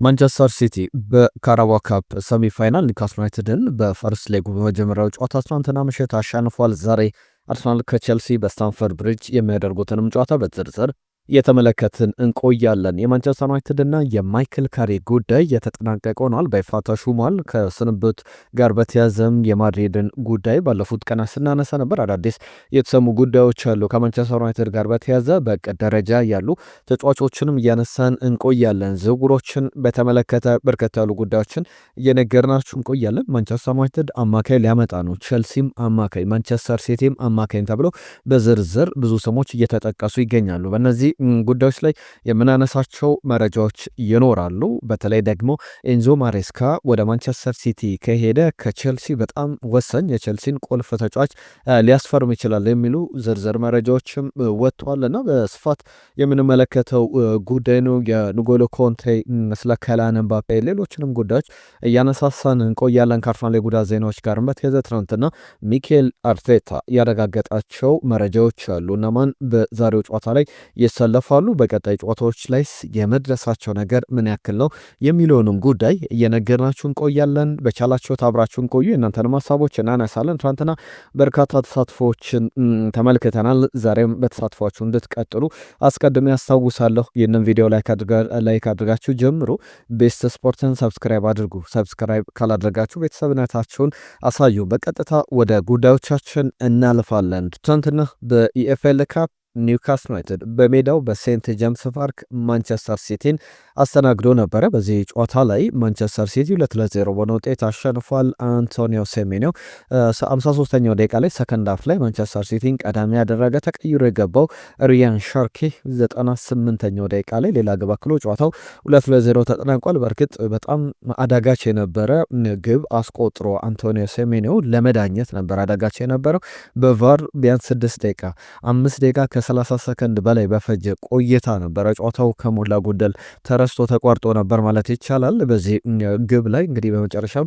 ማንቸስተር ሲቲ በካራባኦ ካፕ ሰሚ ፋይናል ኒውካስል ዩናይትድን በፈርስት ሌጉ በመጀመሪያው ጨዋታ ትናንትና ምሽት አሸንፏል። ዛሬ አርሰናል ከቼልሲ በስታንፈርድ ብሪጅ የሚያደርጉትንም ጨዋታ በዝርዝር የተመለከትን እንቆያለን። የማንቸስተር ዩናይትድ እና የማይክል ካሪ ጉዳይ የተጠናቀቀ ሆኗል። በይፋ ተሹሟል። ከስንብት ጋር በተያዘም የማድሪድን ጉዳይ ባለፉት ቀናት ስናነሳ ነበር። አዳዲስ የተሰሙ ጉዳዮች አሉ። ከማንቸስተር ዩናይትድ ጋር በተያዘ በቅድ ደረጃ ያሉ ተጫዋቾችንም እያነሳን እንቆያለን። ዝውውሮችን በተመለከተ በርከት ያሉ ጉዳዮችን እየነገርናችሁ እንቆያለን። ማንቸስተር ዩናይትድ አማካይ ሊያመጣ ነው። ቼልሲም አማካይ፣ ማንቸስተር ሲቲም አማካይ ተብለው በዝርዝር ብዙ ስሞች እየተጠቀሱ ይገኛሉ። በእነዚህ ጉዳዮች ላይ የምናነሳቸው መረጃዎች ይኖራሉ። በተለይ ደግሞ ኤንዞ ማሬስካ ወደ ማንቸስተር ሲቲ ከሄደ ከቼልሲ በጣም ወሳኝ የቼልሲን ቁልፍ ተጫዋች ሊያስፈርም ይችላል የሚሉ ዝርዝር መረጃዎችም ወጥተዋልና በስፋት የምንመለከተው ጉዳይ ነው። የንጎሎ ኮንቴ፣ ስለ ካይላን ኤምባፔ፣ ሌሎችንም ጉዳዮች እያነሳሳን እንቆያለን። ከአርሰናል የጉዳት ዜናዎች ጋር በተያዘ ትናንትና ሚኬል አርቴታ ያረጋገጣቸው መረጃዎች አሉ። እነማን በዛሬው ጨዋታ ላይ ይሰለፋሉ፣ በቀጣይ ጨዋታዎች ላይ የመድረሳቸው ነገር ምን ያክል ነው የሚለውንም ጉዳይ እየነገርናችሁ እንቆያለን። በቻላችሁ አብራችሁን ቆዩ። የእናንተንም ሀሳቦች እናነሳለን። ትናንትና በርካታ ተሳትፎችን ተመልክተናል። ዛሬም በተሳትፏችሁ እንድትቀጥሉ አስቀድሜ ያስታውሳለሁ። ይህንን ቪዲዮ ላይክ አድርጋችሁ ጀምሩ። ቤስት ስፖርትን ሰብስክራይብ አድርጉ። ሰብስክራይብ ካላደረጋችሁ ቤተሰብነታችሁን አሳዩ። በቀጥታ ወደ ጉዳዮቻችን እናልፋለን። ትናንትና በኢኤፍኤል ካፕ ኒውካስል ዩናይትድ በሜዳው በሴንት ጄምስ ፓርክ ማንቸስተር ሲቲን አስተናግዶ ነበረ። በዚህ ጨዋታ ላይ ማንቸስተር ሲቲ 2-0 በሆነ ውጤት አሸንፏል። አንቶኒዮ ሴሜኒዮ 53ኛው ደቂቃ ላይ ሰከንድ ሃፍ ላይ ማንቸስተር ሲቲን ቀዳሚ ያደረገ፣ ተቀይሮ የገባው ሪያን ሻርኪ 98ኛው ደቂቃ ላይ ሌላ ግብ አክሎ ጨዋታው 2-0 ተጠናቋል። በእርግጥ በጣም አዳጋች የነበረ ግብ አስቆጥሮ አንቶኒዮ ሴሜኒዮ ለመዳኘት ነበር አዳጋች የነበረው። በቫር ቢያንስ 6 ደቂቃ 5 ደቂቃ ከ30 ሰከንድ በላይ በፈጀ ቆይታ ነበረ ጨዋታው ከሞላ ጎደል ተረስቶ ተቋርጦ ነበር ማለት ይቻላል። በዚህ ግብ ላይ እንግዲህ በመጨረሻም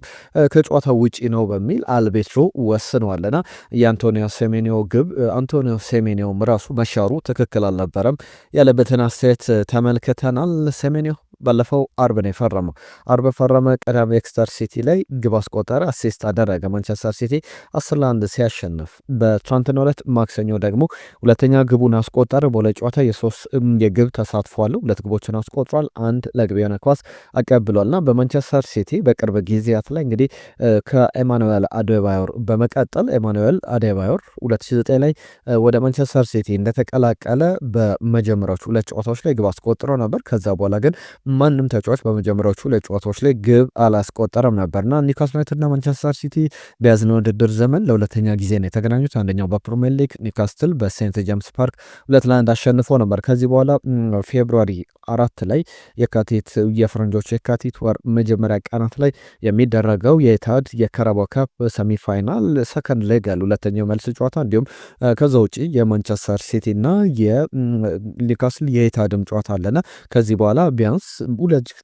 ከጨዋታው ውጪ ነው በሚል አልቤትሮ ወስነዋልና የአንቶኒዮ ሴሜኒዮ ግብ አንቶኒዮ ሴሜኒዮም ራሱ መሻሩ ትክክል አልነበረም ያለበትን አስተያየት ተመልክተናል። ሴሜኒዮ ባለፈው አርብ ነው የፈረመው። አርብ ፈረመ። ቀዳሚ ኤክስተር ሲቲ ላይ ግብ አስቆጠረ፣ አሲስት አደረገ። ማንቸስተር ሲቲ 10-1 ሲያሸንፍ፣ በትናንትናው ዕለት ማክሰኞ ደግሞ ሁለተኛ ግቡን አስቆጠረ። በሁለት ጨዋታ የግብ ተሳትፎ አለው። 2 ግቦችን አስቆጥሯል። 1 ለግብ የሆነ ኳስ አቀብሏልና በማንቸስተር ሲቲ በቅርብ ጊዜያት ላይ እንግዲህ ከኤማኑኤል አዴባዮር በመቀጠል ኤማኑኤል አዴባዮር 2009 ላይ ወደ ማንቸስተር ሲቲ እንደተቀላቀለ በመጀመሪያዎቹ 2 ጨዋታዎች ላይ ግብ አስቆጥሮ ነበር። ከዛ በኋላ ግን ማንም ተጫዋች በመጀመሪያዎቹ 2 ጨዋታዎች ላይ ግብ አላስቆጠረም ነበርና ኒውካስል ዩናይትድና ማንቸስተር ሲቲ በያዝነው ውድድር ዘመን ለሁለተኛ ጊዜ ነው የተገናኙት። አንደኛው በፕሪሚየር ሊግ ኒውካስትል በሴንት ጄምስ ፓርክ 2-1 አሸንፎ ነበር። ከዚህ በኋላ ፌብሩዋሪ 4 ላይ የፈረንጆች የካቲት ወር መጀመሪያ ቀናት ላይ የሚደረገው የኢታድ የካራባኦ ካፕ ሰሚ ፋይናል ሰከንድ ሌግ ያሉ ሁለተኛው መልስ ጨዋታ እንዲሁም ከዛ ውጪ የማንቸስተር ሲቲ እና የኒውካስል የኢታድም ጨዋታ አለና ከዚህ በኋላ ቢያንስ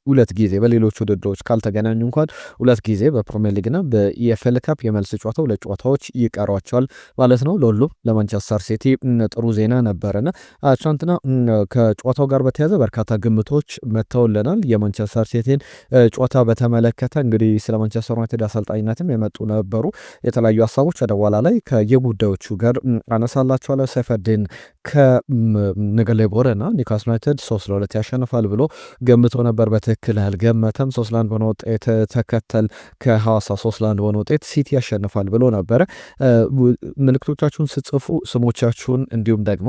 ሁለት ጊዜ በሌሎች ውድድሮች ካልተገናኙ እንኳን 2 ጊዜ በፕሪሚየር ሊግና በኢኤፍኤል ካፕ የመልስ ጨዋታ 2 ጨዋታዎች ይቀሯቸዋል ማለት ነው። ለሁሉም ለማንቸስተር ሲቲ ጥሩ ዜና ነበረና ትናንትና ከጨዋታው ጋር በተያዘ በርካታ ግምቶች መተውልናል። የማንቸስተር ሲቲን ጨዋታ በተመለከተ እንግዲህ ስለ ማንቸስተር ዩናይትድ አሰልጣኝነትም የመጡ ነበሩ የተለያዩ ሀሳቦች ወደ በኋላ ላይ ከየጉዳዮቹ ጋር አነሳላቸዋለሁ። ሰይፈዲን ከነገሌ ቦረና ኒውካስል ዩናይትድ 3-2 ያሸንፋል ብሎ ገምቶ ነበር። በትክክል አልገመተም። 3-1 በሆነ ውጤት ተከተል ከሐዋሳ 3-1 በሆነ ውጤት ሲቲ ያሸንፋል ብሎ ነበረ። ምልክቶቻችሁን ስጽፉ ስሞቻችሁን እንዲሁም ደግሞ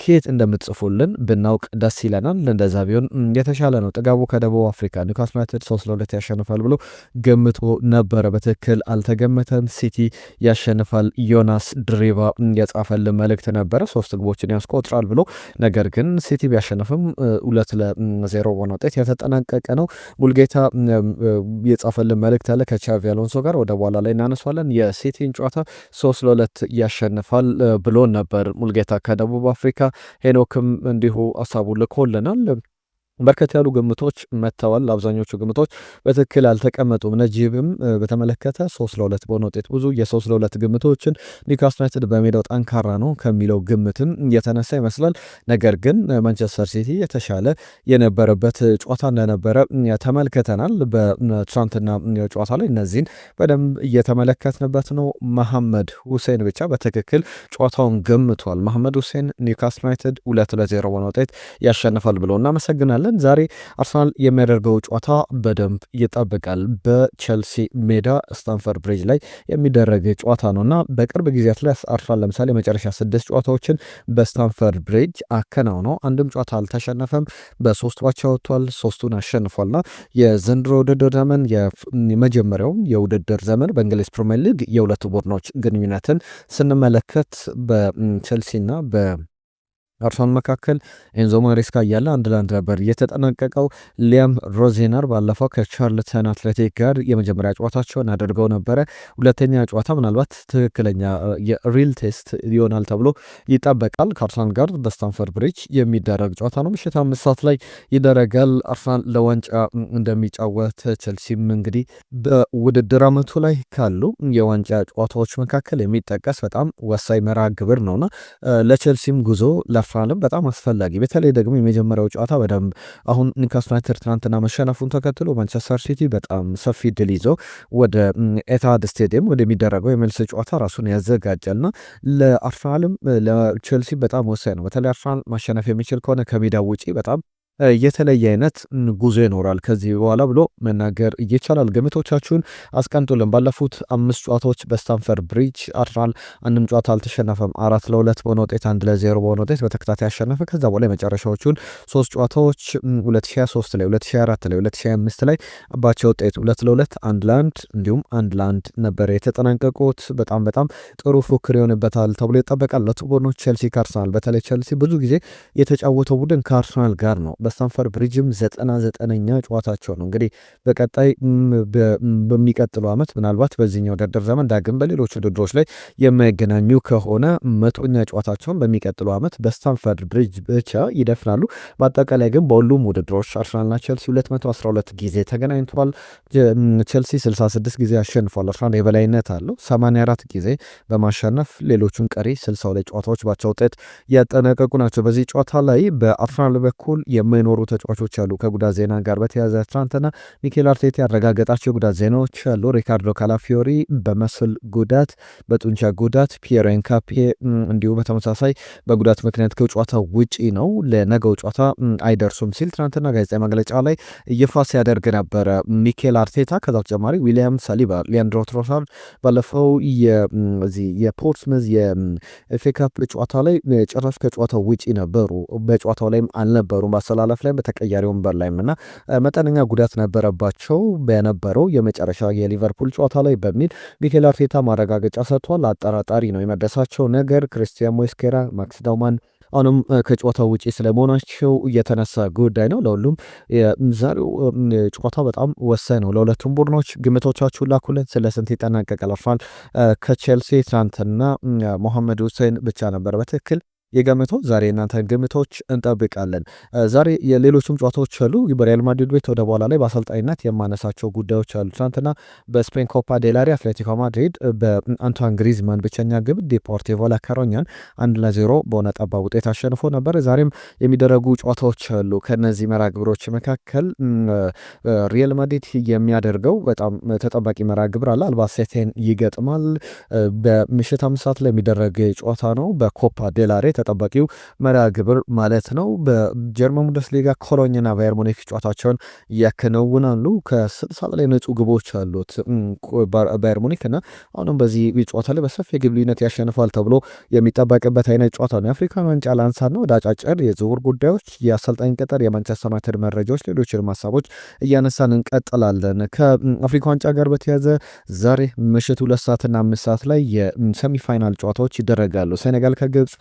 ከየት እንደምትጽፉልን ብናውቅ ደስ ይለናል። እንደዛ ቢሆን የተሻለ ነው። ጥጋቡ ከደቡብ አፍሪካ ኒውካስል ዩናይትድ 3-2 ያሸንፋል ብሎ ገምቶ ነበረ። በትክክል አልተገመተም። ሲቲ ያሸንፋል ዮናስ ድሪባ የጻፈልን መልእክት ነበረ 3 ግቦችን ያስቆጥራል ብሎ። ነገር ግን ሲቲ ቢያሸንፍም 2-0 በሆነ ውጤት የተጠናቀቀ ነው። ሙልጌታ የጻፈልን መልእክት አለ ከቻቪ አሎንሶ ጋር ወደ በኋላ ላይ እናነሷለን። የሲቲን ጨዋታ 3-2 ያሸንፋል ብሎ ነበር ሙልጌታ ከደቡብ አፍሪካ። ሄኖክም እንዲሁ ሀሳቡ ልኮልናል። በርከት ያሉ ግምቶች መጥተዋል። አብዛኞቹ ግምቶች በትክክል አልተቀመጡም። ነጂብም በተመለከተ 3-2 በሆነ ውጤት ብዙ የ3-2 ግምቶችን ኒውካስል ዩናይትድ በሜዳው ጠንካራ ነው ከሚለው ግምትም የተነሳ ይመስላል። ነገር ግን ማንቸስተር ሲቲ የተሻለ የነበረበት ጨዋታ እንደነበረ ተመልክተናል። በትናንትና ጨዋታ ላይ እነዚህን በደንብ እየተመለከትንበት ነው። መሐመድ ሁሴን ብቻ በትክክል ጨዋታውን ገምቷል። መሐመድ ሁሴን ኒውካስል ዩናይትድ 2-0 በሆነ ውጤት ያሸንፋል ብሎ እናመሰግናለን። ዛሬ አርሰናል የሚያደርገው ጨዋታ በደንብ ይጠብቃል። በቼልሲ ሜዳ ስታንፈርድ ብሪጅ ላይ የሚደረግ ጨዋታ ነው እና በቅርብ ጊዜያት ላይ አርሰናል ለምሳሌ የመጨረሻ 6 ጨዋታዎችን በስታንፈርድ ብሪጅ አከናውኖ አንድም ጨዋታ አልተሸነፈም። በ3 ባቻ ወጥቷል፣ 3ቱን አሸንፏልና የዘንድሮ ውድድር ዘመን የመጀመሪያው የውድድር ዘመን በእንግሊዝ ፕሪሚየር ሊግ የሁለቱ ቡድኖች ግንኙነትን ስንመለከት በቼልሲና አርሰናል መካከል ኤንዞ ማሬስካ እያለ 1-1 ነበር የተጠናቀቀው። ሊያም ሮዜነር ባለፈው ከቻርልተን አትሌቲክ ጋር የመጀመሪያ ጨዋታቸውን አድርገው ነበረ። ሁለተኛ ጨዋታ ምናልባት ትክክለኛ የሪል ቴስት ይሆናል ተብሎ ይጠበቃል። ከአርሰናል ጋር በስታንፈርድ ብሪጅ የሚደረግ ጨዋታ ነው። ምሽት 5 ሰዓት ላይ ይደረጋል። አርሰናል ለዋንጫ እንደሚጫወት ቼልሲም እንግዲህ በውድድር ዓመቱ ላይ ካሉ የዋንጫ ጨዋታዎች መካከል የሚጠቀስ በጣም ወሳኝ መርሃ ግብር ነውና ለቼልሲም ጉዞ አርሰናልም በጣም አስፈላጊ በተለይ ደግሞ የመጀመሪያው ጨዋታ በደንብ አሁን ኒውካስል ዩናይትድ ትናንትና መሸነፉን ተከትሎ ማንቸስተር ሲቲ በጣም ሰፊ ድል ይዞ ወደ ኤታሃድ ስቴዲየም ወደሚደረገው የመልስ ጨዋታ ራሱን ያዘጋጃልና ለአርሰናልም ለቼልሲ በጣም ወሳኝ ነው። በተለይ አርሰናል ማሸነፍ የሚችል ከሆነ ከሜዳ ውጪ በጣም የተለየ አይነት ጉዞ ይኖራል ከዚህ በኋላ ብሎ መናገር ይቻላል። ግምቶቻችሁን አስቀምጡልን። ባለፉት 5 ጨዋታዎች በስታንፈርድ ብሪጅ አርሰናል አንድም ጨዋታ አልተሸነፈም። 4-2 በሆነ ውጤት 1-0 በሆነ ውጤት በተከታታይ ያሸነፈ። ከዛ በኋላ የመጨረሻዎቹን 3 ጨዋታዎች 2023 ላይ 2024 ላይ 2025 ላይ ባቸው ውጤት 2-2 1-1 እንዲሁም 1-1 ነበር የተጠናቀቁት። በጣም ጥሩ ፉክክር ይሆንበታል ተብሎ ይጠበቃል። ለቱ ቡድኖች ቼልሲ ከአርሰናል በተለይ ቼልሲ ብዙ ጊዜ የተጫወተው ቡድን ከአርሰናል ጋር ነው። በስታንፈርድ ብሪጅም 99ኛ ጨዋታቸው ነው። እንግዲህ በቀጣይ በሚቀጥለው ዓመት ምናልባት በዚህኛው ውድድር ዘመን ዳግም በሌሎች ውድድሮች ላይ የማይገናኙ ከሆነ 100ኛ ጨዋታቸውን በሚቀጥለው ዓመት በስታንፈርድ ብሪጅ ብቻ ይደፍናሉ። በአጠቃላይ ግን በሁሉም ውድድሮች አርሰናልና ቼልሲ 212 ጊዜ ተገናኝተዋል። ቼልሲ 66 ጊዜ አሸንፏል። አርሰናል የበላይነት አለው 84 ጊዜ በማሸነፍ ሌሎቹን ቀሪ 62 ጨዋታዎች ባቻ ውጤት ያጠናቀቁ ናቸው። በዚህ ጨዋታ ላይ በአርሰናል በኩል የማይኖሩ ተጫዋቾች አሉ። ከጉዳት ዜና ጋር በተያያዘ ትናንትና ሚኬል አርቴታ ያረጋገጣቸው የጉዳት ዜናዎች አሉ። ሪካርዶ ካላፊዮሪ በመስል ጉዳት፣ በጡንቻ ጉዳት፣ ፒየሮ ኤንካፔ እንዲሁ በተመሳሳይ በጉዳት ምክንያት ከጨዋታ ውጪ ነው፣ ለነገው ጨዋታ አይደርሱም ሲል ትናንትና ጋዜጣዊ መግለጫ ላይ ይፋ ሲያደርግ ነበረ ሚኬል አርቴታ። ከዛ በተጨማሪ ዊሊያም ሳሊባ፣ ሊያንድሮ ትሮሳርድ ባለፈው የፖርትስመዝ የኤፍኤ ካፕ ጨዋታ ላይ ጭራሽ ከጨዋታው ውጪ ነበሩ። በጨዋታው ላይም አልነበሩም በአሰላለፍ ላይ በተቀያሪ ወንበር ላይም እና መጠነኛ ጉዳት ነበረባቸው በነበረው የመጨረሻ የሊቨርፑል ጨዋታ ላይ በሚል ሚኬል አርቴታ ማረጋገጫ ሰጥቷል። አጠራጣሪ ነው የመደሳቸው ነገር። ክሪስቲያን ሞስኬራ፣ ማክስ ዳውማን አሁንም ከጨዋታው ውጪ ስለመሆናቸው እየተነሳ ጉዳይ ነው። ለሁሉም ዛሬው ጨዋታ በጣም ወሳኝ ነው ለሁለቱም ቡድኖች። ግምቶቻችሁን ላኩልን። ስለ ስንት ይጠናቀቃል አርሰናል ከቼልሲ? ትናንትና ሞሐመድ ሁሴን ብቻ ነበር በትክክል የገምቶ ዛሬ እናንተን ግምቶች እንጠብቃለን። ዛሬ የሌሎችም ጨዋታዎች አሉ። በሪያል ማድሪድ ቤት ወደ በኋላ ላይ በአሰልጣኝነት የማነሳቸው ጉዳዮች አሉ። ትናንትና በስፔን ኮፓ ዴላሪ አትሌቲኮ ማድሪድ በአንቷን ግሪዝማን ብቸኛ ግብ ዲፖርቲቮ ላካሮኛን 1-0 በሆነ ጠባብ ውጤት አሸንፎ ነበር። ዛሬም የሚደረጉ ጨዋታዎች አሉ። ከነዚህ መርሃ ግብሮች መካከል ሪያል ማድሪድ የሚያደርገው በጣም ተጠባቂ መርሃ ግብር አለ። አልባሴቴን ይገጥማል። በምሽት 5 ሰዓት ላይ የሚደረግ ጨዋታ ነው። በኮፓ ዴላሬ ተጠባቂው መርሃ ግብር ማለት ነው። በጀርመን ቡንደስሊጋ ኮሎኝና ባየር ሙኒክ ጨዋታቸውን ያከናውናሉ። ከ60 በላይ ንጹህ ግቦች አሉት ባየር ሙኒክ እና አሁንም በዚህ ጨዋታ ላይ በሰፊ የግብ ልዩነት ያሸንፋል ተብሎ የሚጠበቅበት አይነት ጨዋታ ነው። የአፍሪካ ዋንጫ ላንሳና ወደ አጫጭር የዝውውር ጉዳዮች፣ የአሰልጣኝ ቅጥር፣ የማንቸስተር ዩናይትድ መረጃዎች፣ ሌሎችንም ሀሳቦች እያነሳን እንቀጥላለን። ከአፍሪካ ዋንጫ ጋር በተያያዘ ዛሬ ምሽት 2 ሰዓትና 5 ሰዓት ላይ የሰሚፋይናል ጨዋታዎች ይደረጋሉ። ሴኔጋል ከግብፅ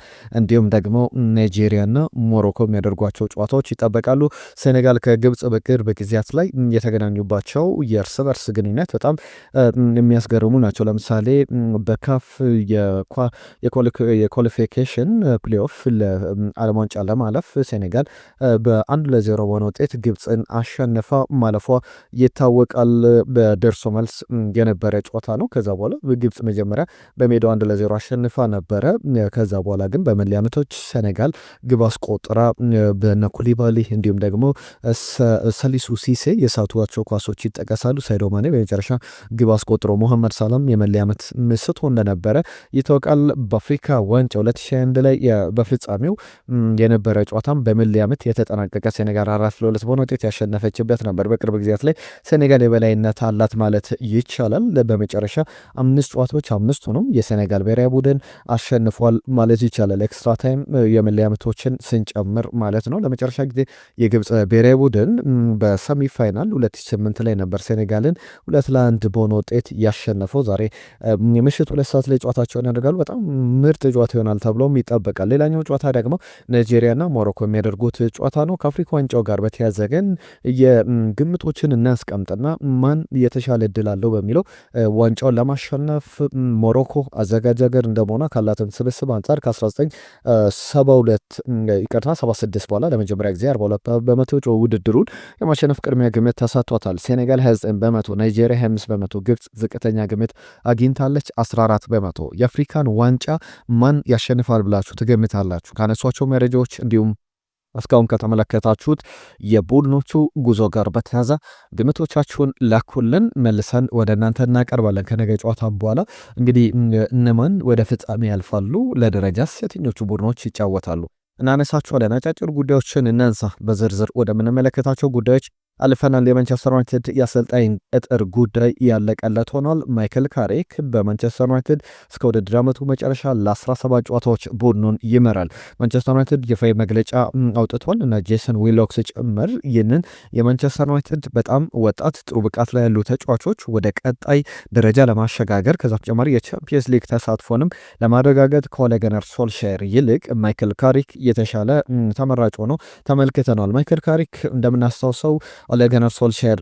እንዲሁም ደግሞ ናይጄሪያና ሞሮኮ የሚያደርጓቸው ጨዋታዎች ይጠበቃሉ። ሴኔጋል ከግብጽ በቅርብ ጊዜያት ላይ የተገናኙባቸው የእርስ በርስ ግንኙነት በጣም የሚያስገርሙ ናቸው። ለምሳሌ በካፍ የኳሊፊኬሽን ፕሌኦፍ ለዓለም ዋንጫ ለማለፍ ሴኔጋል በ1-0 በሆነ ውጤት ግብፅን አሸንፋ ማለፏ ይታወቃል። በደርሶ መልስ የነበረ ጨዋታ ነው። ከዛ በኋላ ግብፅ መጀመሪያ በሜዳው 1-0 አሸንፋ ነበረ። ከዛ በኋላ ግን በመለያ ምቶች ሴኔጋል ግብ አስቆጥራ በነ ኩሊባሊ እንዲሁም ደግሞ ሰሊሱ ሲሴ የሳቷቸው ኳሶች ይጠቀሳሉ። ሳይዶ ማኔ በመጨረሻ ግብ አስቆጥሮ ሞሐመድ ሳላም የመለያ ምት ስቶ እንደነበረ ይታወቃል። በአፍሪካ ዋንጫ 2021 ላይ በፍጻሜው የነበረ ጨዋታም በመለያ ምት የተጠናቀቀ ሴኔጋል 4-2 በሆነ ውጤት ያሸነፈችበት ነበር። በቅርብ ጊዜያት ላይ ሴኔጋል የበላይነት አላት ማለት ይቻላል። በመጨረሻ 5 ጨዋታዎች 5ቱንም የሴኔጋል ብሔራዊ ቡድን አሸንፏል ማለት ይቻላል። ኤክስትራ ታይም የመለያ ምቶችን ስንጨምር ማለት ነው። ለመጨረሻ ጊዜ የግብፅ ብሔራዊ ቡድን በሰሚ ፋይናል 2008 ላይ ነበር ሴኔጋልን 2-1 በሆነ ውጤት ያሸነፈው። ዛሬ የምሽት 2 ሰዓት ላይ ጨዋታቸውን ያደርጋሉ። በጣም ምርጥ ጨዋታ ይሆናል ተብሎም ይጠበቃል። ሌላኛው ጨዋታ ደግሞ ናይጄሪያና ሞሮኮ የሚያደርጉት ጨዋታ ነው። ከአፍሪካ ዋንጫው ጋር በተያዘ ግን የግምቶችን እናስቀምጥና ማን የተሻለ እድል አለው በሚለው ዋንጫውን ለማሸነፍ ሞሮኮ አዘጋጅ ሀገር እንደመሆኗ ካላትን ስብስብ አንጻር ከ76 በኋላ ለመጀመሪያ ጊዜ 42 በመቶ ውድድሩን የማሸነፍ ቅድሚያ ግምት ተሰጥቷታል። ሴኔጋል 29 በመቶ፣ ናይጄሪያ 25 በመቶ፣ ግብፅ ዝቅተኛ ግምት አግኝታለች 14 በመቶ። የአፍሪካን ዋንጫ ማን ያሸንፋል ብላችሁ ትገምታላችሁ? ካነሷቸው መረጃዎች እንዲሁም እስካሁን ከተመለከታችሁት የቡድኖቹ ጉዞ ጋር በተያዘ ግምቶቻችሁን ላኩልን፣ መልሰን ወደ እናንተ እናቀርባለን። ከነገ ጨዋታ በኋላ እንግዲህ እነማን ወደ ፍጻሜ ያልፋሉ፣ ለደረጃስ የትኞቹ ቡድኖች ይጫወታሉ እናነሳችኋለን። አጫጭር ጉዳዮችን እናንሳ። በዝርዝር ወደምንመለከታቸው ጉዳዮች አልፈናል። የማንቸስተር ዩናይትድ የአሰልጣኝ ቅጥር ጉዳይ ያለቀለት ሆኗል። ማይክል ካሪክ በማንቸስተር ዩናይትድ እስከ ውድድር ዓመቱ መጨረሻ ለ17 ጨዋታዎች ቡድኑን ይመራል። ማንቸስተር ዩናይትድ ይፋዊ መግለጫ አውጥቷል እና ጄሰን ዊሎክስ ጭምር ይህንን የማንቸስተር ዩናይትድ በጣም ወጣት ጥሩ ብቃት ላይ ያሉ ተጫዋቾች ወደ ቀጣይ ደረጃ ለማሸጋገር ከዛ ተጨማሪ የቻምፒየንስ ሊግ ተሳትፎንም ለማረጋገጥ ከኦሌ ጉናር ሶልሻየር ይልቅ ማይክል ካሪክ የተሻለ ተመራጭ ሆኖ ተመልክተናል። ማይክል ካሪክ እንደምናስታውሰው ኦሌ ጉናር ሶልሻየር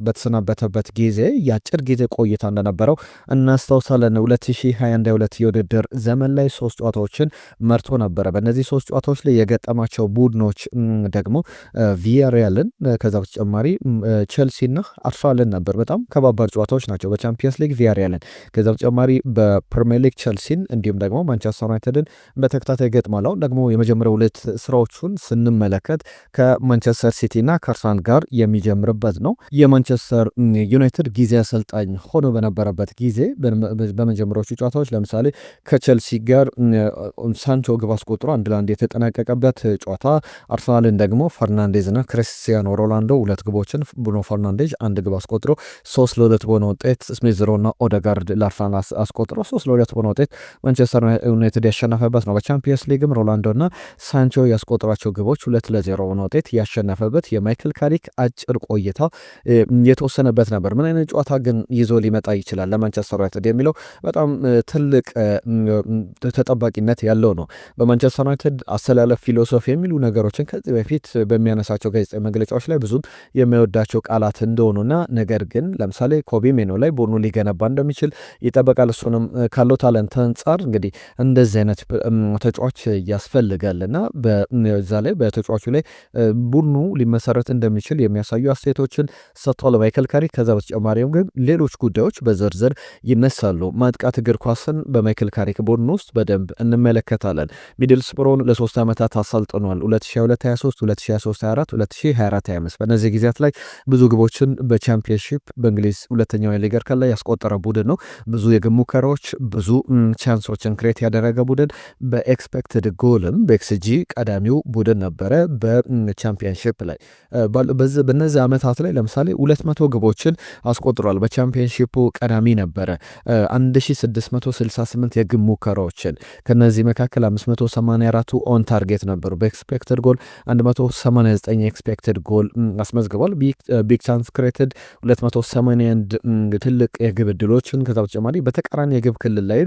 በተሰናበተበት ጊዜ የአጭር ጊዜ ቆይታ እንደነበረው እናስታውሳለን። 2021 የውድድር ዘመን ላይ 3 ጨዋታዎችን መርቶ ነበረ። በእነዚህ 3 ጨዋታዎች ላይ የገጠማቸው ቡድኖች ደግሞ ቪያሪያልን ከዛ በተጨማሪ ቼልሲና አርሰናልን ነበር። በጣም ከባባድ ጨዋታዎች ናቸው። በቻምፒየንስ ሊግ ቪያሪያልን፣ ከዛ በተጨማሪ በፕሪሚየር ሊግ ቼልሲን እንዲሁም ደግሞ ማንቸስተር ዩናይትድን በተከታታይ ገጥሟል። አሁን ደግሞ የመጀመሪያው 2 ስራዎቹን ስንመለከት ከማንቸስተር ሲቲና ከአርሰናል ጋር የሚጀምርበት ነው። የማንቸስተር ዩናይትድ ጊዜ አሰልጣኝ ሆኖ በነበረበት ጊዜ በመጀመሪያዎቹ ጨዋታዎች ለምሳሌ ከቼልሲ ጋር ሳንቾ ግብ አስቆጥሮ 1-1 የተጠናቀቀበት ጨዋታ፣ አርሰናልን ደግሞ ፈርናንዴዝና ክሪስቲያኖ ሮናልዶ 2 ግቦችን፣ ብሩኖ ፈርናንዴዝ 1 ግብ አስቆጥሮ 3-2 በሆነ ውጤት ስሚዝ ሮውና ኦዴጋርድ ለአርሰናል አስቆጥሮ 3-2 በሆነ ውጤት ማንቸስተር ዩናይትድ ያሸነፈበት ነው። በቻምፒየንስ ሊግም ሮናልዶና ሳንቾ ያስቆጠሯቸው ግቦች 2-0 በሆነ ውጤት ያሸነፈበት የማይክል ካሪክ አጭር ቆይታ የተወሰነበት ነበር። ምን አይነት ጨዋታ ግን ይዞ ሊመጣ ይችላል ለማንቸስተር ዩናይትድ የሚለው በጣም ትልቅ ተጠባቂነት ያለው ነው። በማንቸስተር ዩናይትድ አሰላለፍ ፊሎሶፊ የሚሉ ነገሮችን ከዚህ በፊት በሚያነሳቸው ጋዜጣዊ መግለጫዎች ላይ ብዙም የሚወዳቸው ቃላት እንደሆኑና ነገር ግን ለምሳሌ ኮቢ ሜኖ ላይ ቡድኑ ሊገነባ እንደሚችል ይጠበቃል። እሱንም ካለው ታለንት አንጻር እንግዲህ እንደዚህ አይነት ተጫዋች ያስፈልጋልና በዛ ላይ በተጫዋቹ ላይ ቡድኑ ሊመሰረት እንደሚችል የሚያሳዩ አስተያየቶችን ሰጥቷል ማይክል ካሪክ። ከዛ በተጨማሪም ግን ሌሎች ጉዳዮች በዝርዝር ይነሳሉ። ማጥቃት እግር ኳስን በማይክል ካሪክ ቡድን ውስጥ በደንብ እንመለከታለን። ሚድልስብሮን ለ3 ዓመታት አሰልጥኗል። 2022-23፣ 2023-24፣ 2024-25 በእነዚህ ጊዜያት ላይ ብዙ ግቦችን በቻምፒየንሺፕ በእንግሊዝ ሁለተኛው የሊግ እርከን ላይ ያስቆጠረ ቡድን ነው። ብዙ የግብ ሙከራዎች፣ ብዙ ቻንሶችን ክሬት ያደረገ ቡድን፣ በኤክስፔክትድ ጎልም በኤክስጂ ቀዳሚው ቡድን ነበረ በቻምፒየንሺፕ ላይ። በእነዚህ ዓመታት ላይ ለምሳሌ 200 ግቦችን አስቆጥሯል። በቻምፒየንሺፑ ቀዳሚ ነበረ። 1668 የግብ ሙከራዎችን ከነዚህ መካከል 584ቱ ኦን ታርጌት ነበሩ። በኤክስፔክትድ ጎል 189 ኤክስፔክትድ ጎል አስመዝግቧል። ቢግ ቻንስ ክሬትድ 281 ትልቅ የግብ ዕድሎችን ከዛ በተጨማሪ በተቃራኒ የግብ ክልል ላይ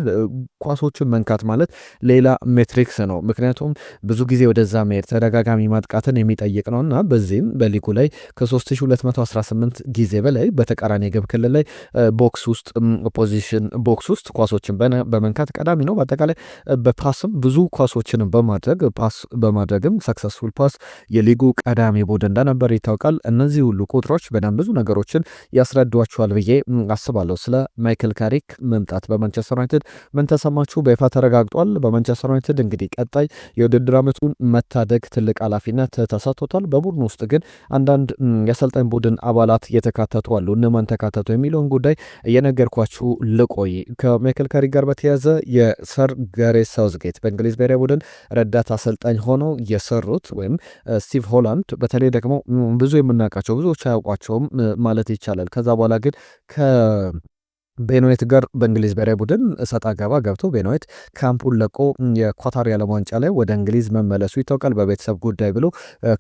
ኳሶችን መንካት ማለት ሌላ ሜትሪክስ ነው። ምክንያቱም ብዙ ጊዜ ወደዛ መሄድ ተደጋጋሚ ማጥቃትን የሚጠይቅ ነውና በዚህም በሊጉ ላይ ከ3218 ጊዜ በላይ በተቃራኒ የግብ ክልል ላይ ቦክስ ውስጥ ኦፖዚሽን ቦክስ ውስጥ ኳሶችን በመንካት ቀዳሚ ነው። በአጠቃላይ በፓስም ብዙ ኳሶችን በማድረግም ሰክሰስፉል ፓስ የሊጉ ቀዳሚ ቡድን እንደነበር ይታወቃል። እነዚህ ሁሉ ቁጥሮች በጣም ብዙ ነገሮችን ያስረዷቸዋል ብዬ አስባለሁ። ስለ ማይክል ካሪክ መምጣት በማንቸስተር ዩናይትድ ምን ተሰማችሁ? በይፋ ተረጋግጧል። በማንቸስተር ዩናይትድ እንግዲህ ቀጣይ የውድድር ዓመቱን መታደግ ትልቅ ኃላፊነት ተሰጥቶታል። በቡድን ውስጥ ግን አንዳንድ የአሰልጣኝ ቡድን አባላት እየተካተቱ አሉ። እነማን ተካተቱ የሚለውን ጉዳይ እየነገርኳችሁ ልቆይ። ከማይክል ካሪክ ጋር በተያያዘ የሰር ጋሬት ሳውዝጌት በእንግሊዝ ብሔራዊ ቡድን ረዳት አሰልጣኝ ሆነው የሰሩት ወይም ስቲቭ ሆላንድ በተለይ ደግሞ ብዙ የምናውቃቸው ብዙዎች አያውቋቸውም ማለት ይቻላል። ከዛ በኋላ ግን ቤንዌት ጋር በእንግሊዝ ብሔራዊ ቡድን እሰጥ አገባ ገብቶ ቤንዌት ካምፑን ለቆ የኳታር የዓለም ዋንጫ ላይ ወደ እንግሊዝ መመለሱ ይታወቃል። በቤተሰብ ጉዳይ ብሎ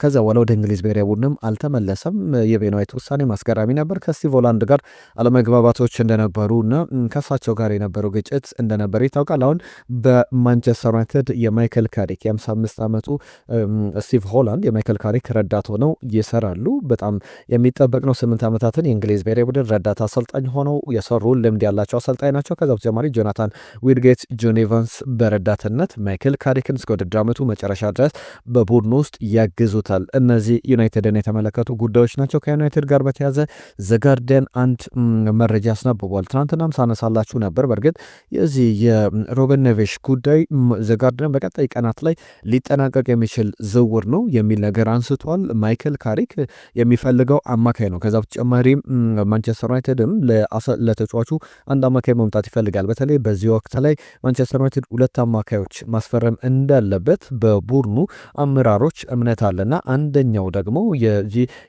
ከዛ በኋላ ወደ እንግሊዝ ብሔራዊ ቡድንም አልተመለሰም። የቤንዌት ውሳኔ ማስገራሚ ነበር። ከስቲቭ ሆላንድ ጋር አለመግባባቶች እንደነበሩ እና ከሳቸው ጋር የነበረው ግጭት እንደነበር ይታወቃል። አሁን በማንቸስተር ዩናይትድ የማይክል ካሪክ የ55 ዓመቱ ስቲቭ ሆላንድ የማይክል ካሪክ ረዳት ሆነው ይሰራሉ። በጣም የሚጠበቅ ነው። 8 ዓመታትን የእንግሊዝ ብሔራዊ ቡድን ረዳት አሰልጣኝ ሆነው የሰሩ ልምድ ያላቸው አሰልጣኝ ናቸው። ከዛ በተጨማሪ ጆናታን ዊድጌት፣ ጆን ኤቫንስ በረዳትነት ማይክል ካሪክን እስከ ውድድር ዓመቱ መጨረሻ ድረስ በቡድኑ ውስጥ ያግዙታል። እነዚህ ዩናይትድን የተመለከቱ ጉዳዮች ናቸው። ከዩናይትድ ጋር በተያዘ ዘጋርዲያን አንድ መረጃ አስነብቧል። ትናንትናም ሳነሳላችሁ ነበር። በእርግጥ የዚህ የሮበን ኔቬሽ ጉዳይ ዘጋርዲያን በቀጣይ ቀናት ላይ ሊጠናቀቅ የሚችል ዝውውር ነው የሚል ነገር አንስቷል። ማይክል ካሪክ የሚፈልገው አማካይ ነው። ከዛ በተጨማሪ ማንቸስተር ዩናይትድም ለተጫዋቹ አንድ አማካይ መምጣት ይፈልጋል። በተለይ በዚህ ወቅት ላይ ማንቸስተር ዩናይትድ 2 አማካዮች ማስፈረም እንዳለበት በቡድኑ አመራሮች እምነት አለና አንደኛው ደግሞ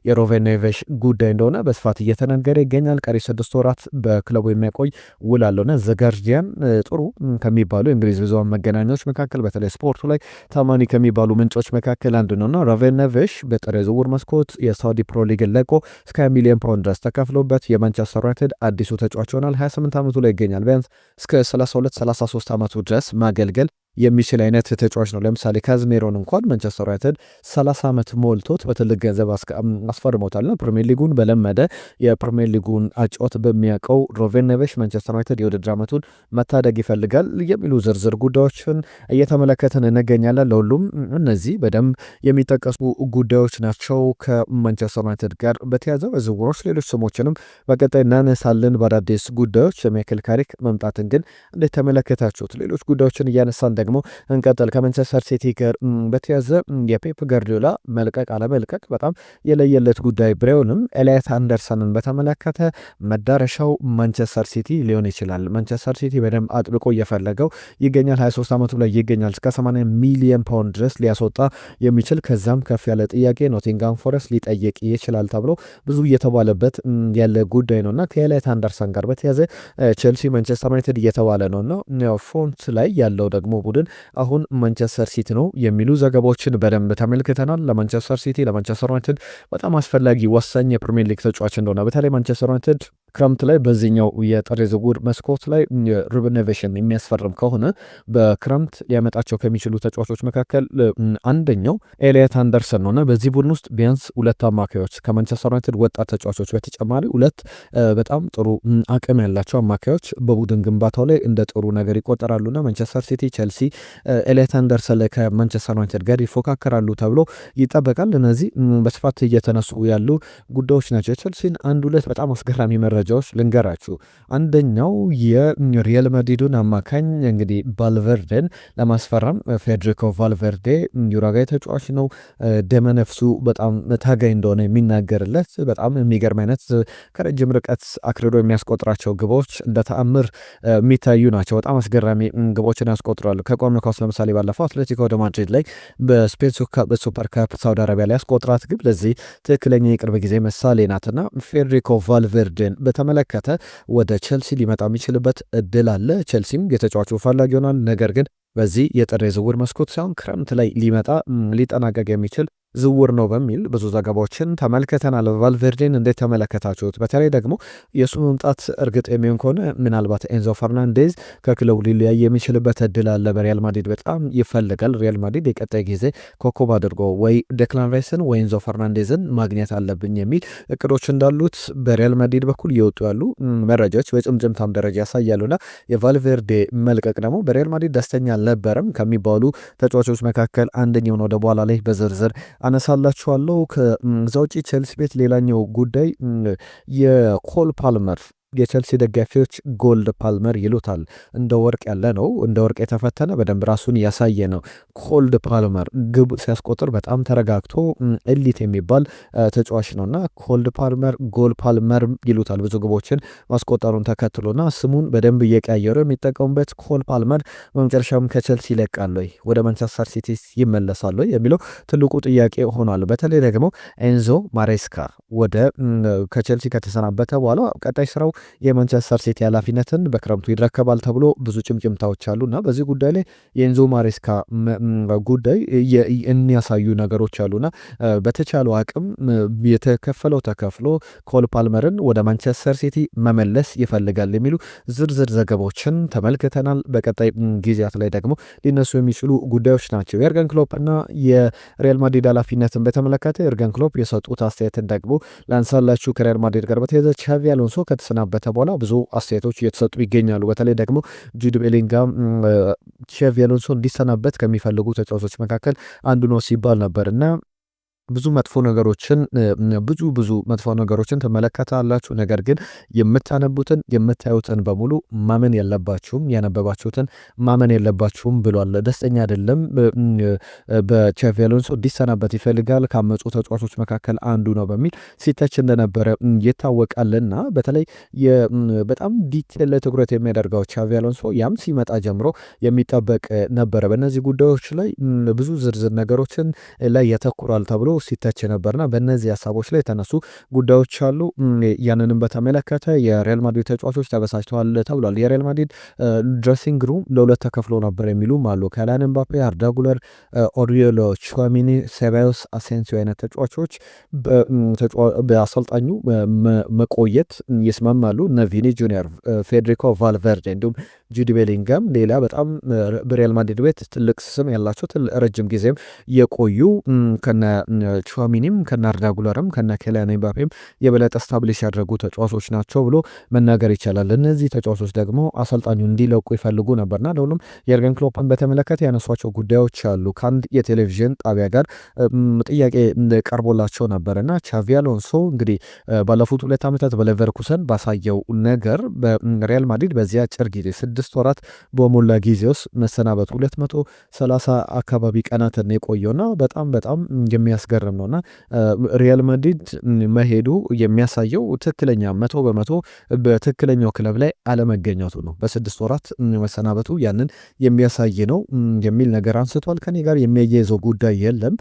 የሮበን ኔቬሽ ጉዳይ እንደሆነ በስፋት እየተነገረ ይገኛል። ቀሪ 6 ወራት በክለቡ የሚያቆይ ውል አለውና ዘጋርዲያን ጥሩ ከሚባሉ የእንግሊዝ ብዙሃን መገናኛዎች መካከል በተለይ ስፖርቱ ላይ ታማኒ ከሚባሉ ምንጮች መካከል አንዱ ነውና ሮበን ኔቬሽ በጥር የዝውውር መስኮት የሳውዲ ፕሮ ሊግን ለቆ እስከ 20 ሚሊዮን ፓውንድ ድረስ ተከፍሎበት የማንቸስተር ዩናይትድ አዲሱ ተጫዋች ይሆናል። 28 ዓመቱ ላይ ይገኛል። ቢያንስ እስከ 32-33 ዓመቱ ድረስ ማገልገል የሚችል አይነት ተጫዋች ነው። ለምሳሌ ካዝሜሮን እንኳን ማንቸስተር ዩናይትድ 30 ዓመት ሞልቶት በትልቅ ገንዘብ አስፈርሞታልና ፕሪሚየር ሊጉን በለመደ የፕሪሚየር ሊጉን አጫወት በሚያውቀው ሮበን ኔቬሽ ማንቸስተር ዩናይትድ የውድድር ዓመቱን መታደግ ይፈልጋል የሚሉ ዝርዝር ጉዳዮችን እየተመለከትን እንገኛለን። ለሁሉም እነዚህ በደንብ የሚጠቀሱ ጉዳዮች ናቸው። ከማንቸስተር ዩናይትድ ጋር በተያያዘ በዝውውሮች ሌሎች ስሞችንም በቀጣይ እናነሳለን። በአዳዲስ ጉዳዮች የማይክል ካሪክ መምጣትን ግን እንዴት ተመለከታችሁት? ሌሎች ጉዳዮችን እያነሳን ደግሞ እንቀጥል። ከማንቸስተር ሲቲ ጋር በተያዘ የፔፕ ጋርዲዮላ መልቀቅ አለመልቀቅ በጣም የለየለት ጉዳይ ቢሆንም ኤልያት አንደርሰንን በተመለከተ መዳረሻው ማንቸስተር ሲቲ ሊሆን ይችላል። ማንቸስተር ሲቲ በደንብ አጥብቆ እየፈለገው ይገኛል። 23 ዓመቱ ላይ ይገኛል። እስከ 80 ሚሊዮን ፓውንድ ድረስ ሊያስወጣ የሚችል ከዛም ከፍ ያለ ጥያቄ ኖቲንጋም ፎረስት ሊጠይቅ ይችላል ተብሎ ብዙ እየተባለበት ያለ ጉዳይ ነውና ከኤልያት አንደርሰን ጋር በተያዘ ቼልሲ ማንቸስተር ዩናይትድ እየተባለ ነውና ፎንት ላይ ያለው ደግሞ ቡድን አሁን ማንቸስተር ሲቲ ነው የሚሉ ዘገባዎችን በደንብ ተመልክተናል። ለማንቸስተር ሲቲ ለማንቸስተር ዩናይትድ በጣም አስፈላጊ ወሳኝ የፕሪሚየር ሊግ ተጫዋች እንደሆነ በተለይ ማንቸስተር ዩናይትድ ክረምት ላይ በዚህኛው የጥር ዝውውር መስኮት ላይ ሩበን ኔቬሽን የሚያስፈርም ከሆነ በክረምት ሊያመጣቸው ከሚችሉ ተጫዋቾች መካከል አንደኛው ኤልያት አንደርሰን ነውና በዚህ ቡድን ውስጥ ቢያንስ 2 አማካዮች ከማንቸስተር ዩናይትድ ወጣት ተጫዋቾች በተጨማሪ 2 በጣም ጥሩ አቅም ያላቸው አማካዮች በቡድን ግንባታው ላይ እንደ ጥሩ ነገር ይቆጠራሉና ማንቸስተር ሲቲ፣ ቼልሲ ኤልያት አንደርሰን ላይ ከማንቸስተር ዩናይትድ ጋር ይፎካከራሉ ተብሎ ይጠበቃል። እነዚህ በስፋት እየተነሱ ያሉ ጉዳዮች ናቸው። ቼልሲን 1-2 በጣም አስገራሚ መረጃ መረጃዎች ልንገራችሁ። አንደኛው የሪያል ማድሪዱን አማካኝ እንግዲህ ቫልቨርዴን ለማስፈረም ፌዴሪኮ ቫልቨርዴ ዩራጋይ ተጫዋች ነው። ደመነፍሱ በጣም ታጋይ እንደሆነ የሚናገርለት በጣም የሚገርም አይነት ከረጅም ርቀት አክርዶ የሚያስቆጥራቸው ግቦች እንደ ተአምር የሚታዩ ናቸው። በጣም አስገራሚ ግቦችን ያስቆጥራሉ። ከቆመ ኳስ ለምሳሌ ባለፈው አትሌቲኮ ደ ማድሪድ ላይ በስፔን ሱፐር ካፕ ሳውዲ አረቢያ ላይ ያስቆጥራት ግብ ለዚህ ትክክለኛ የቅርብ ጊዜ ምሳሌ ናትና ፌዴሪኮ ቫልቨርዴን በተመለከተ ወደ ቼልሲ ሊመጣ የሚችልበት እድል አለ። ቼልሲም የተጫዋቹ ፈላጊ ይሆናል። ነገር ግን በዚህ የጥር የዝውውር መስኮት ሳይሆን ክረምት ላይ ሊጠናቀቅ የሚችል ዝውውር ነው በሚል ብዙ ዘገባዎችን ተመልክተናል። ቫልቨርዴን እንዴት ተመለከታችሁት? በተለይ ደግሞ የእሱ መምጣት እርግጥ የሚሆን ከሆነ ምናልባት ኤንዞ ፈርናንዴዝ ከክለቡ ሊለያይ የሚችልበት እድል አለ። በሪያል ማድሪድ በጣም ይፈልጋል። ሪያል ማድሪድ የቀጣይ ጊዜ ኮከብ አድርጎ ወይ ዴክላን ራይስን ወይ ኤንዞ ፈርናንዴዝን ማግኘት አለብኝ የሚል እቅዶች እንዳሉት በሪያል ማድሪድ በኩል እየወጡ ያሉ መረጃዎች በጭምጭምታም ደረጃ ያሳያሉና የቫልቨርዴ መልቀቅ ደግሞ በሪያል ማድሪድ ደስተኛ አልነበረም ከሚባሉ ተጫዋቾች መካከል አንደኛው ነው። ወደ በኋላ ላይ በዝርዝር አነሳላችኋለሁ። ከዛ ውጪ ቼልሲ ቤት ሌላኛው ጉዳይ የኮል ፓልመር የቼልሲ ደጋፊዎች ጎልድ ፓልመር ይሉታል። እንደ ወርቅ ያለ ነው፣ እንደ ወርቅ የተፈተነ በደንብ ራሱን ያሳየ ነው። ኮልድ ፓልመር ግብ ሲያስቆጥር በጣም ተረጋግቶ ኤሊት የሚባል ተጫዋች ነውና ኮልድ ፓልመር ጎል ፓልመር ይሉታል። ብዙ ግቦችን ማስቆጠሩን ተከትሎና ስሙን በደንብ እየቀያየሩ የሚጠቀሙበት ኮል ፓልመር በመጨረሻም ከቼልሲ ይለቃል ወይ ወደ ማንቸስተር ሲቲ ይመለሳል ወይ የሚለው ትልቁ ጥያቄ ሆኗል። በተለይ ደግሞ ኤንዞ ማሬስካ ወደ ከቼልሲ ከተሰናበተ በኋላ ቀጣይ ስራው የማንቸስተር ሲቲ ኃላፊነትን በክረምቱ ይረከባል ተብሎ ብዙ ጭምጭምታዎች አሉና በዚህ ጉዳይ ላይ የኤንዞ ማሬስካ ጉዳይ የሚያሳዩ ነገሮች አሉና በተቻለው አቅም የተከፈለው ተከፍሎ ኮል ፓልመርን ወደ ማንቸስተር ሲቲ መመለስ ይፈልጋል የሚሉ ዝርዝር ዘገባዎችን ተመልክተናል። በቀጣይ ጊዜያት ላይ ደግሞ ሊነሱ የሚችሉ ጉዳዮች ናቸው። የኤርገን ክሎፕ እና የሪያል ማድሪድ ኃላፊነትን በተመለከተ ኤርገን ክሎፕ የሰጡት አስተያየትን ደግሞ ላንሳላችሁ። ከሪያል ማድሪድ ጋር በተያያዘ ቻቪ አሎንሶ ከተሰናበተ በኋላ ብዙ አስተያየቶች እየተሰጡ ይገኛሉ። በተለይ ደግሞ ጁድ ቤሊንጋም ቻቪ አሎንሶ እንዲሰናበት ከሚፈልጉ ተጫዋቾች መካከል አንዱ ነው ሲባል ነበርና ብዙ መጥፎ ነገሮችን ትመለከታላችሁ። ነገር ግን የምታነቡትን የምታዩትን በሙሉ ማመን የለባችሁም፣ ያነበባችሁትን ማመን የለባችሁም ብሏል። ደስተኛ አይደለም። በቻቪ አሎንሶ እንዲሰናበት ይፈልጋል። ካመፁ ተጫዋቾች መካከል አንዱ ነው በሚል ሲተች እንደነበረ ይታወቃልና በተለይ በጣም ዲቴል ትኩረት የሚያደርገው ቻቪ አሎንሶ ያም ሲመጣ ጀምሮ የሚጠበቅ ነበረ። በእነዚህ ጉዳዮች ላይ ብዙ ዝርዝር ነገሮችን ላይ ያተኩራል ተብሎ ሲተች ነበርና በእነዚህ ሀሳቦች ላይ የተነሱ ጉዳዮች አሉ። ያንንም በተመለከተ የሪያል ማድሪድ ተጫዋቾች ተበሳጭተዋል ተብሏል። የሪያል ማድሪድ ድሬሲንግ ሩም ለሁለት ተከፍሎ ነበር የሚሉም አሉ። ከላን ኤምባፔ፣ አርዳ ጉለር፣ ኦሪዮሎ ቹዋሚኒ፣ ሴባዮስ አሴንሲዮ አይነት ተጫዋቾች በአሰልጣኙ መቆየት ይስማማሉ። እነ ቪኒ ጁኒየር፣ ፌዴሪኮ ቫልቨርዴ እንዲሁም ጁድ ቤሊንጋም ሌላ በጣም በሪያል ማድሪድ ቤት ትልቅ ስም ያላቸው ረጅም ጊዜም የቆዩ ከነ ቹዋሚኒም ከነ አርዳ ጉለርም ከነ ኬሊያን ኤምባፔም የበለጠ ስታብሊሽ ያደረጉ ተጫዋቾች ናቸው ብሎ መናገር ይቻላል። እነዚህ ተጫዋቾች ደግሞ አሰልጣኙ እንዲለቁ ይፈልጉ ነበርና ለሁሉም የኤርገን ክሎፕን በተመለከተ ያነሷቸው ጉዳዮች አሉ። ከአንድ የቴሌቪዥን ጣቢያ ጋር ጥያቄ ቀርቦላቸው ነበርና ቻቪ አሎንሶ እንግዲህ ባለፉት 2 ዓመታት በሌቨርኩሰን ባሳየው ነገር በሪያል ማድሪድ በዚያ አጭር ጊዜ 6 ወራት በሞላ ጊዜ ውስጥ መሰናበቱ 230 አካባቢ ቀናትን የቆየውና በጣም የሚያስገርም ነውና ሪያል ማድሪድ መሄዱ የሚያሳየው ትክክለኛ 100% በትክክለኛው ክለብ ላይ አለመገኘቱ ነው። በ6 ወራት መሰናበቱ ያንን የሚያሳይ ነው የሚል ነገር አንስቷል። ከኔ ጋር የሚያያይዘው ጉዳይ የለም።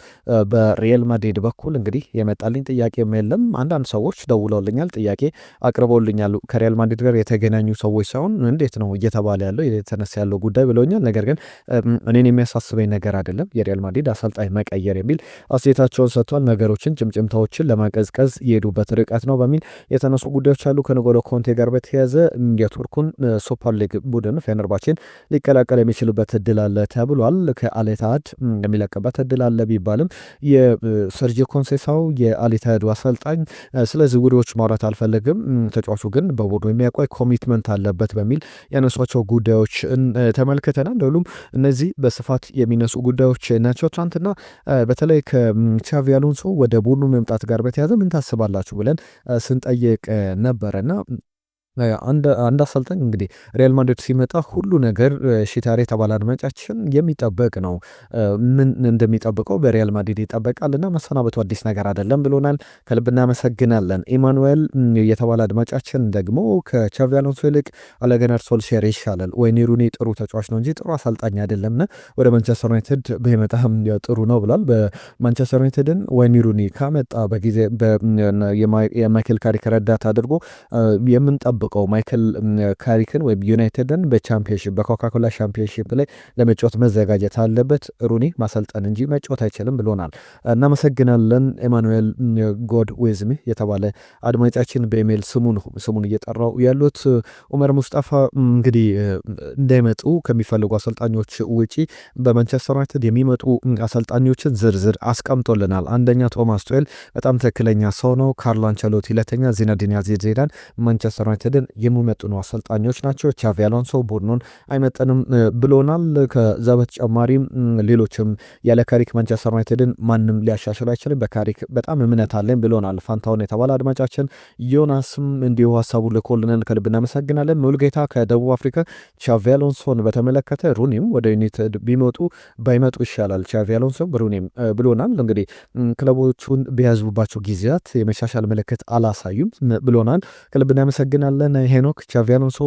በሪያል ማድሪድ በኩል እንግዲህ የመጣልኝ ጥያቄ የለም። አንዳንድ ሰዎች ደውለውልኛል፣ ጥያቄ አቅርበውልኛል። ከሪያል ማድሪድ ጋር የተገናኙ ሰዎች ሳይሆን እንዴት ነው እየተባለ ያለው የተነሳ ያለው ጉዳይ ብለውኛል። ነገር ግን እኔን የሚያሳስበኝ ነገር አይደለም የሪያል ማድሪድ አሰልጣኝ መቀየር የሚል አስተያየታቸውን ሰጥቷል። ነገሮችን ጭምጭምታዎችን ለማቀዝቀዝ የሄዱበት ርቀት ነው በሚል የተነሱ ጉዳዮች አሉ። ከንጎሎ ኮንቴ ጋር በተያያዘ የቱርኩን ሱፐር ሊግ ቡድን ፌነርባቼን ሊቀላቀል የሚችልበት እድል አለ ተብሏል። ከአልኢታድ የሚለቅበት እድል አለ ቢባልም የሰርጂ ኮንሴሳው የአልኢታዱ አሰልጣኝ ስለ ዝውውሮች ማውራት አልፈልግም፣ ተጫዋቹ ግን በቡድኑ የሚያቆይ ኮሚትመንት አለበት በሚል ያነሷቸው ጉዳዮች ተመልክተናል። እንደሁሉም እነዚህ በስፋት የሚነሱ ጉዳዮች ናቸው። ትናንትና በተለይ ከቻቪ አሎንሶ ወደ ቡድኑ መምጣት ጋር በተያያዘ ምን ታስባላችሁ ብለን ስንጠይቅ ነበረና አንድ አሰልጣኝ እንግዲህ ሪያል ማድሪድ ሲመጣ ሁሉ ነገር ሺታሪ የተባለ አድማጫችን የሚጠበቅ ነው። ምን እንደሚጠብቀው በሪያል ማድሪድ ይጠበቃል እና መሰናበቱ አዲስ ነገር አይደለም ብሎናል። ከልብ እናመሰግናለን። ኢማኑኤል የተባለ አድማጫችን ደግሞ ከቻቪ አሎንሶ ይልቅ ኦሌ ጉናር ሶልሼር ይሻላል። ወይኔ ሩኒ ጥሩ ተጫዋች ነው እንጂ ጥሩ አሰልጣኝ አይደለምና ወደ ማንቸስተር ዩናይትድ በመጣም ጥሩ ነው ብሏል። በማንቸስተር ዩናይትድን ወይኔ ሩኒ ካመጣ በጊዜ የማይክል ካሪክ ረዳት አድርጎ የምንጠብቀው ማይክል ካሪክን ወይም ዩናይትድን በቻምፒዮንሺፕ በኮካኮላ ቻምፒዮንሺፕ ላይ ለመጫወት መዘጋጀት አለበት። ሩኒ ማሰልጠን እንጂ መጫወት አይችልም ብሎናል። እናመሰግናለን። ኤማኑኤል ጎድ ዌዝሚ የተባለ አድማጫችን በኢሜል ስሙን እየጠራው ያሉት ኡመር ሙስጣፋ እንግዲህ እንዳይመጡ ከሚፈልጉ አሰልጣኞች ውጪ በማንቸስተር ዩናይትድ የሚመጡ አሰልጣኞችን ዝርዝር አስቀምጦልናል። አንደኛ ቶማስ ቱዌል በጣም ትክክለኛ ሰው ነው። ካርሎ አንቸሎቲ ሁለተኛ፣ ዚነዲን ዚዳን ማንቸስተር ዩናይትድ የሚመጥኑ አሰልጣኞች ናቸው። ቻቪ አሎንሶ ቡድኑን አይመጥንም ብሎናል። ከዛ በተጨማሪም ሌሎችም ያለ ካሪክ ማንቸስተር ዩናይትድን ማንም ሊያሻሽል አይችልም፣ በካሪክ በጣም እምነት አለኝ ብሎናል። ፋንታውን የተባለ አድማጫችን ዮናስም እንዲሁ ሀሳቡ ልኮልንን ከልብ እናመሰግናለን። ሙልጌታ ከደቡብ አፍሪካ ቻቪ አሎንሶን በተመለከተ ሩኒም ወደ ዩናይትድ ባይመጡ ይሻላል ቻቪ አሎንሶ ሩኒም ብሎናል። እንግዲህ ክለቦቹን በያዙባቸው ጊዜያት የመሻሻል ምልክት አላሳዩም ብሎናል። ከልብ እናመሰግናለን። ሄኖክ ቻቪ አሎንሶ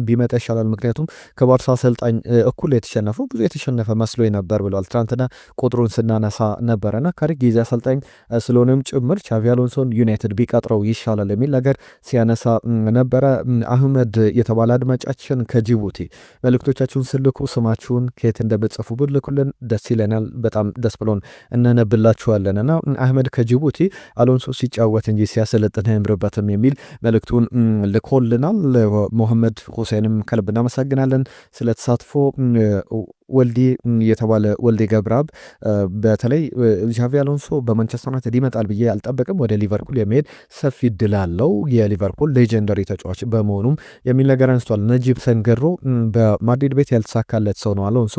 ቢመጣ ይሻላል፣ ምክንያቱም ከባርሳ አሰልጣኝ እኩል የተሸነፈው ብዙ የተሸነፈ መስሎ ነበር ብለዋል። ትናንትና ቁጥሩን ስናነሳ ነበረና ካሪክ ጊዜ አሰልጣኝ ስለሆነም ጭምር ቻቪ አሎንሶን ዩናይትድ ቢቀጥረው ይሻላል የሚል ነገር ሲያነሳ ነበረ። አህመድ የተባለ አድማጫችን ከጅቡቲ መልእክቶቻችሁን ስልኩ ስማችሁን ከየት እንደምጽፉ ብልኩልን ደስ ይለናል። በጣም ደስ ብሎን እናነብላችኋለን። እና አህመድ ከጅቡቲ አሎንሶ ሲጫወት እንጂ ሲያሰለጥን አይምርበትም የሚል መልእክቱን ልኮልናል። ሞሐመድ ሁሴንም ከልብ እናመሰግናለን ስለተሳትፎ። ወልዴ የተባለ ወልዴ ገብረአብ በተለይ ቻቪ አሎንሶ በማንቸስተር ዩናይትድ ይመጣል ብዬ አልጠበቅም፣ ወደ ሊቨርፑል የሚሄድ ሰፊ እድል አለው የሊቨርፑል ሌጀንደሪ ተጫዋች በመሆኑም የሚል ነገር አንስቷል። ነጂብ ሰንገሮ በማድሪድ ቤት ያልተሳካለት ሰው ነው አሎንሶ።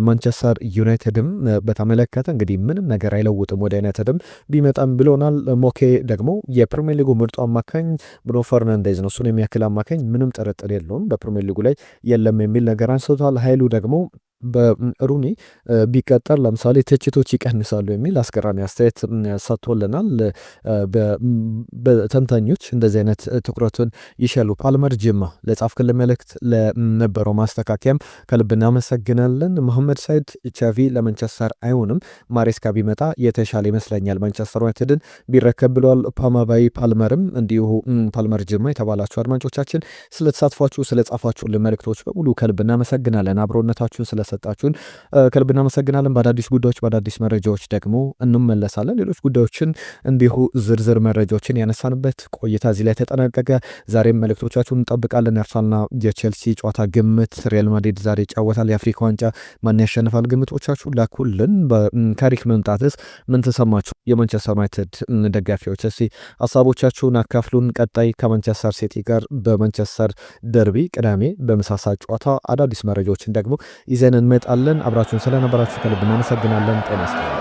ማንቸስተር ዩናይትድም በተመለከተ እንግዲህ ምንም ነገር አይለውጥም ወደ ዩናይትድም ቢመጣም ብሎናል። ሞኬ ደግሞ የፕሪሚየር ሊጉ ምርጡ አማካኝ ብሩኖ ፈርናንዴዝ ነው፣ እሱን የሚያክል አማካኝ ምንም ጥርጥር የለውም በፕሪሚየር ሊጉ ላይ የለም የሚል ነገር አንስቷል። ኃይሉ ደግሞ በሩኒ ቢቀጠር ለምሳሌ ትችቶች ይቀንሳሉ የሚል አስገራሚ አስተያየት ሰጥቶልናል። በተንታኞች እንደዚህ አይነት ትኩረቱን ይሻሉ። ፓልመር ጅማ ለጻፍክልን መልእክት ለነበረው ማስተካከያም ከልብ እናመሰግናለን። መሐመድ ሳይድ ቻቪ ለማንቸስተር አይሆንም፣ ማሬስካ ቢመጣ የተሻለ ይመስለኛል ማንቸስተር ዩናይትድን ቢረከብ ብለዋል። ፓማባይ ፓልመርም እንዲሁ ፓልመር ጅማ የተባላችሁ አድማጮቻችን ስለተሳትፏችሁ ስለጻፋችሁልን መልእክቶች በሙሉ ከልብ እናመሰግናለን። አብሮነታችሁን ስለሰጣችሁን ከልብ እናመሰግናለን። በአዳዲስ ጉዳዮች በአዳዲስ መረጃዎች ደግሞ እንመለሳለን። ሌሎች ጉዳዮችን እንዲሁ ዝርዝር መረጃዎችን ያነሳንበት ቆይታ እዚህ ላይ ተጠናቀቀ። ዛሬም መልእክቶቻችሁን እንጠብቃለን። የአርሰናልና የቼልሲ ጨዋታ ግምት፣ ሪያል ማድሪድ ዛሬ ይጫወታል፣ የአፍሪካ ዋንጫ ማን ያሸንፋል፣ ግምቶቻችሁ ላኩልን። በካሪክ መምጣትስ ምን ተሰማችሁ? የማንቸስተር ዩናይትድ ደጋፊዎች እስቲ ሀሳቦቻችሁን አካፍሉን። ቀጣይ ከማንቸስተር ሲቲ ጋር በማንቸስተር ደርቢ ቅዳሜ በምሳሳ ጨዋታ አዳዲስ መረጃዎችን ደግሞ ይዘን እንመጣለን። አብራችሁን ስለነበራችሁ ከልብ እናመሰግናለን። ጤና ይስጥልኝ።